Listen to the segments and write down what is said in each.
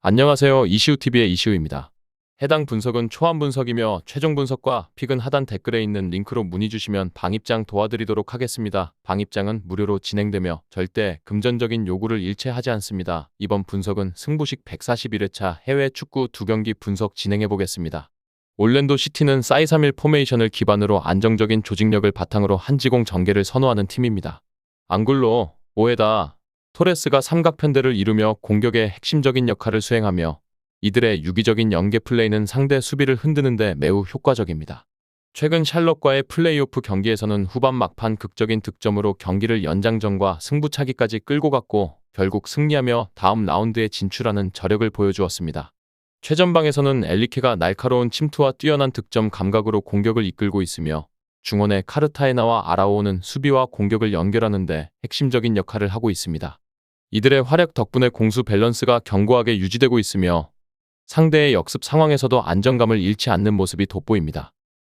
안녕하세요. 이시우TV의 이시우입니다. 해당 분석은 초안 분석이며 최종 분석과 픽은 하단 댓글에 있는 링크로 문의 주시면 방입장 도와드리도록 하겠습니다. 방입장은 무료로 진행되며 절대 금전적인 요구를 일체하지 않습니다. 이번 분석은 승부식 141회차 해외 축구 2경기 분석 진행해 보겠습니다. 올랜도 시티는 4-2-3-1 포메이션을 기반으로 안정적인 조직력을 바탕으로 한지공 전개를 선호하는 팀입니다. 앙굴로, 오에다, 토레스가 삼각편대를 이루며 공격의 핵심적인 역할을 수행하며 이들의 유기적인 연계 플레이는 상대 수비를 흔드는 데 매우 효과적입니다. 최근 샬럿과의 플레이오프 경기에서는 후반 막판 극적인 득점으로 경기를 연장전과 승부차기까지 끌고 갔고 결국 승리하며 다음 라운드에 진출하는 저력을 보여주었습니다. 최전방에서는 엘리케가 날카로운 침투와 뛰어난 득점 감각으로 공격을 이끌고 있으며 중원의 카르타헤나와 아라오는 수비와 공격을 연결하는 데 핵심적인 역할을 하고 있습니다. 이들의 활약 덕분에 공수 밸런스가 견고하게 유지되고 있으며 상대의 역습 상황에서도 안정감을 잃지 않는 모습이 돋보입니다.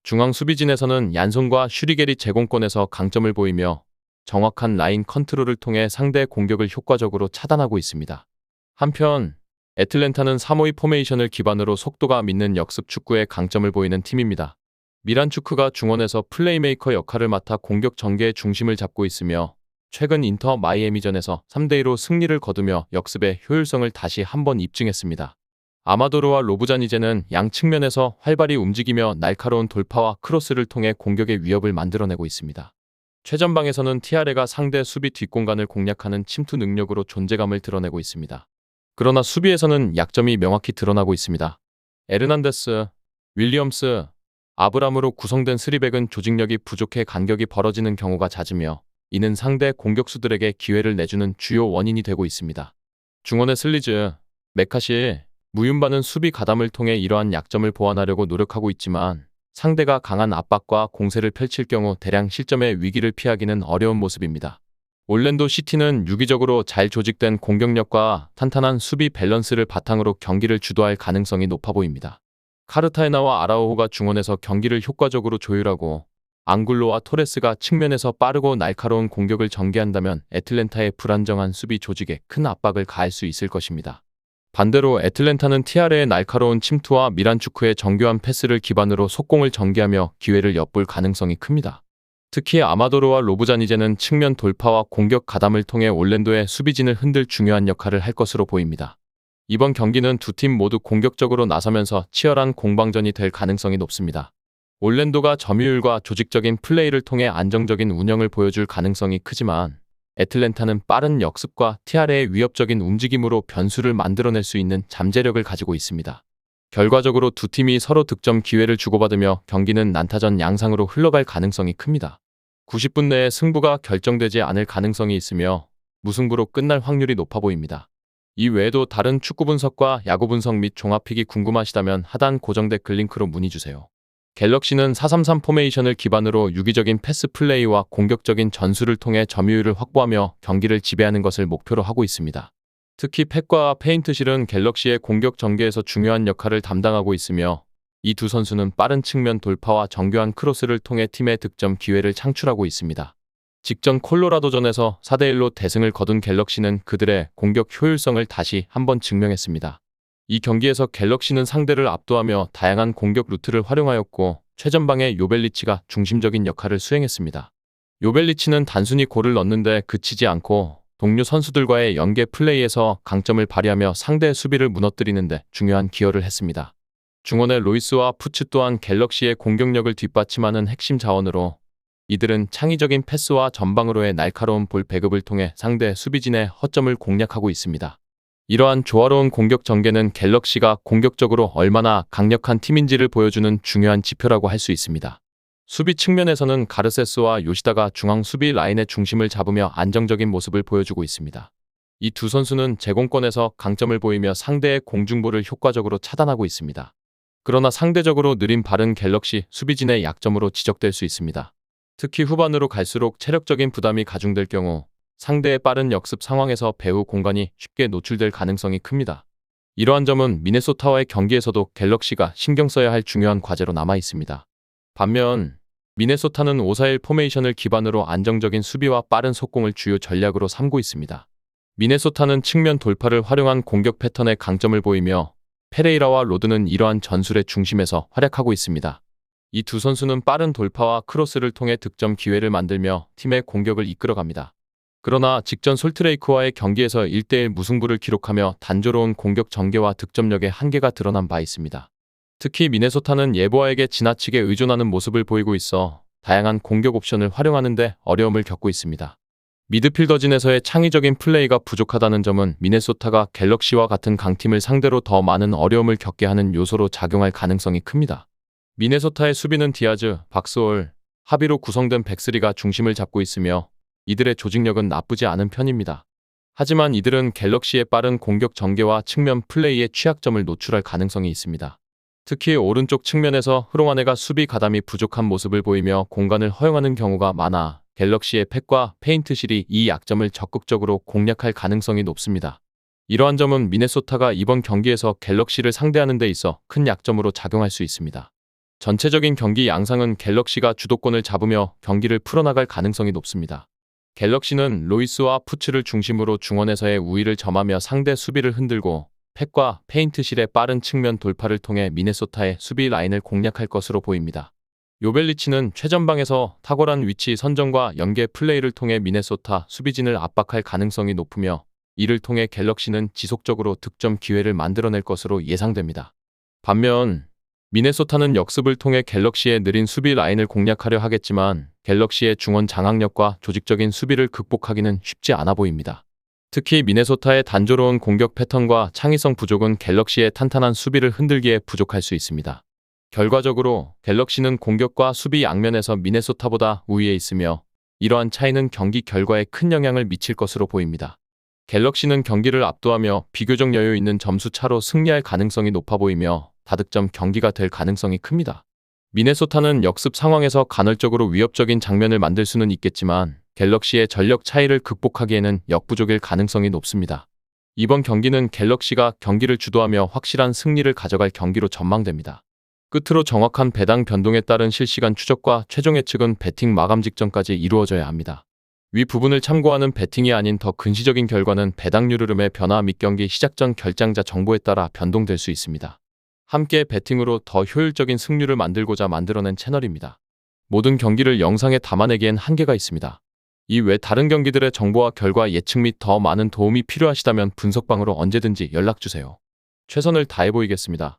중앙 수비진에서는 얀손과 슈리겔이 제공권에서 강점을 보이며 정확한 라인 컨트롤을 통해 상대의 공격을 효과적으로 차단하고 있습니다. 한편 애틀랜타는 3-5-2 포메이션을 기반으로 속도가 믿는 역습 축구에 강점을 보이는 팀입니다. 미란추크가 중원에서 플레이메이커 역할을 맡아 공격 전개의 중심을 잡고 있으며 최근 인터 마이애미전에서 3-2로 승리를 거두며 역습의 효율성을 다시 한번 입증했습니다. 아마도르와 로브자니제는 양 측면에서 활발히 움직이며 날카로운 돌파와 크로스를 통해 공격의 위협을 만들어내고 있습니다. 최전방에서는 티아레가 상대 수비 뒷공간을 공략하는 침투 능력으로 존재감을 드러내고 있습니다. 그러나 수비에서는 약점이 명확히 드러나고 있습니다. 에르난데스, 윌리엄스, 아브람으로 구성된 스리백은 조직력이 부족해 간격이 벌어지는 경우가 잦으며 이는 상대 공격수들에게 기회를 내주는 주요 원인이 되고 있습니다. 중원의 슬리즈, 메카시, 무윤바는 수비 가담을 통해 이러한 약점을 보완하려고 노력하고 있지만 상대가 강한 압박과 공세를 펼칠 경우 대량 실점의 위기를 피하기는 어려운 모습입니다. 올랜도 시티는 유기적으로 잘 조직된 공격력과 탄탄한 수비 밸런스를 바탕으로 경기를 주도할 가능성이 높아 보입니다. 카르타헤나와 아라오호가 중원에서 경기를 효과적으로 조율하고 앙굴로와 토레스가 측면에서 빠르고 날카로운 공격을 전개한다면 애틀랜타의 불안정한 수비 조직에 큰 압박을 가할 수 있을 것입니다. 반대로 애틀랜타는 티아레의 날카로운 침투와 미란추크의 정교한 패스를 기반으로 속공을 전개하며 기회를 엿볼 가능성이 큽니다. 특히 아마도르와 로브자니제는 측면 돌파와 공격 가담을 통해 올랜도의 수비진을 흔들 중요한 역할을 할 것으로 보입니다. 이번 경기는 두 팀 모두 공격적으로 나서면서 치열한 공방전이 될 가능성이 높습니다. 올랜도가 점유율과 조직적인 플레이를 통해 안정적인 운영을 보여줄 가능성이 크지만 애틀랜타는 빠른 역습과 티아레의 위협적인 움직임으로 변수를 만들어낼 수 있는 잠재력을 가지고 있습니다. 결과적으로 두 팀이 서로 득점 기회를 주고받으며 경기는 난타전 양상으로 흘러갈 가능성이 큽니다. 90분 내에 승부가 결정되지 않을 가능성이 있으며 무승부로 끝날 확률이 높아 보입니다. 이 외에도 다른 축구 분석과 야구 분석 및 종합픽이 궁금하시다면 하단 고정 댓글 링크로 문의주세요. 갤럭시는 4-3-3 포메이션을 기반으로 유기적인 패스 플레이와 공격적인 전술을 통해 점유율을 확보하며 경기를 지배하는 것을 목표로 하고 있습니다. 특히 팩과 페인트실은 갤럭시의 공격 전개에서 중요한 역할을 담당하고 있으며 이 두 선수는 빠른 측면 돌파와 정교한 크로스를 통해 팀의 득점 기회를 창출하고 있습니다. 직전 콜로라도전에서 4-1로 대승을 거둔 갤럭시는 그들의 공격 효율성을 다시 한번 증명했습니다. 이 경기에서 갤럭시는 상대를 압도하며 다양한 공격 루트를 활용하였고 최전방의 요벨리치가 중심적인 역할을 수행했습니다. 요벨리치는 단순히 골을 넣는데 그치지 않고 동료 선수들과의 연계 플레이에서 강점을 발휘하며 상대의 수비를 무너뜨리는 데 중요한 기여를 했습니다. 중원의 로이스와 푸츠 또한 갤럭시의 공격력을 뒷받침하는 핵심 자원으로 이들은 창의적인 패스와 전방으로의 날카로운 볼 배급을 통해 상대 수비진의 허점을 공략하고 있습니다. 이러한 조화로운 공격 전개는 갤럭시가 공격적으로 얼마나 강력한 팀인지를 보여주는 중요한 지표라고 할 수 있습니다. 수비 측면에서는 가르세스와 요시다가 중앙 수비 라인의 중심을 잡으며 안정적인 모습을 보여주고 있습니다. 이 두 선수는 제공권에서 강점을 보이며 상대의 공중볼을 효과적으로 차단하고 있습니다. 그러나 상대적으로 느린 발은 갤럭시 수비진의 약점으로 지적될 수 있습니다. 특히 후반으로 갈수록 체력적인 부담이 가중될 경우 상대의 빠른 역습 상황에서 배후 공간이 쉽게 노출될 가능성이 큽니다. 이러한 점은 미네소타와의 경기에서도 갤럭시가 신경 써야 할 중요한 과제로 남아 있습니다. 반면 미네소타는 5-4-1 포메이션을 기반으로 안정적인 수비와 빠른 속공을 주요 전략으로 삼고 있습니다. 미네소타는 측면 돌파를 활용한 공격 패턴의 강점을 보이며 페레이라와 로드는 이러한 전술의 중심에서 활약하고 있습니다. 이 두 선수는 빠른 돌파와 크로스를 통해 득점 기회를 만들며 팀의 공격을 이끌어갑니다. 그러나 직전 솔트레이크와의 경기에서 1대1 무승부를 기록하며 단조로운 공격 전개와 득점력의 한계가 드러난 바 있습니다. 특히 미네소타는 예보아에게 지나치게 의존하는 모습을 보이고 있어 다양한 공격 옵션을 활용하는 데 어려움을 겪고 있습니다. 미드필더진에서의 창의적인 플레이가 부족하다는 점은 미네소타가 갤럭시와 같은 강팀을 상대로 더 많은 어려움을 겪게 하는 요소로 작용할 가능성이 큽니다. 미네소타의 수비는 디아즈, 박스홀, 하비로 구성된 백스리가 중심을 잡고 있으며 이들의 조직력은 나쁘지 않은 편입니다. 하지만 이들은 갤럭시의 빠른 공격 전개와 측면 플레이의 취약점을 노출할 가능성이 있습니다. 특히 오른쪽 측면에서 흐롱아네가 수비 가담이 부족한 모습을 보이며 공간을 허용하는 경우가 많아 갤럭시의 팩과 페인트실이 이 약점을 적극적으로 공략할 가능성이 높습니다. 이러한 점은 미네소타가 이번 경기에서 갤럭시를 상대하는 데 있어 큰 약점으로 작용할 수 있습니다. 전체적인 경기 양상은 갤럭시가 주도권을 잡으며 경기를 풀어나갈 가능성이 높습니다. 갤럭시는 로이스와 푸츠를 중심으로 중원에서의 우위를 점하며 상대 수비를 흔들고 팩과 페인트실의 빠른 측면 돌파를 통해 미네소타의 수비 라인을 공략할 것으로 보입니다. 요벨리치는 최전방에서 탁월한 위치 선정과 연계 플레이를 통해 미네소타 수비진을 압박할 가능성이 높으며 이를 통해 갤럭시는 지속적으로 득점 기회를 만들어낼 것으로 예상됩니다. 반면 미네소타는 역습을 통해 갤럭시의 느린 수비 라인을 공략하려 하겠지만 갤럭시의 중원 장악력과 조직적인 수비를 극복하기는 쉽지 않아 보입니다. 특히 미네소타의 단조로운 공격 패턴과 창의성 부족은 갤럭시의 탄탄한 수비를 흔들기에 부족할 수 있습니다. 결과적으로 갤럭시는 공격과 수비 양면에서 미네소타보다 우위에 있으며 이러한 차이는 경기 결과에 큰 영향을 미칠 것으로 보입니다. 갤럭시는 경기를 압도하며 비교적 여유 있는 점수 차로 승리할 가능성이 높아 보이며 다득점 경기가 될 가능성이 큽니다. 미네소타는 역습 상황에서 간헐적으로 위협적인 장면을 만들 수는 있겠지만 갤럭시의 전력 차이를 극복하기에는 역부족일 가능성이 높습니다. 이번 경기는 갤럭시가 경기를 주도하며 확실한 승리를 가져갈 경기로 전망됩니다. 끝으로 정확한 배당 변동에 따른 실시간 추적과 최종 예측은 배팅 마감 직전까지 이루어져야 합니다. 위 부분을 참고하는 배팅이 아닌 더 근시적인 결과는 배당률 흐름의 변화 및 경기 시작 전 결장자 정보에 따라 변동될 수 있습니다. 함께 배팅으로 더 효율적인 승률을 만들고자 만들어낸 채널입니다. 모든 경기를 영상에 담아내기엔 한계가 있습니다. 이외 다른 경기들의 정보와 결과 예측 및 더 많은 도움이 필요하시다면 분석방으로 언제든지 연락주세요. 최선을 다해 보이겠습니다.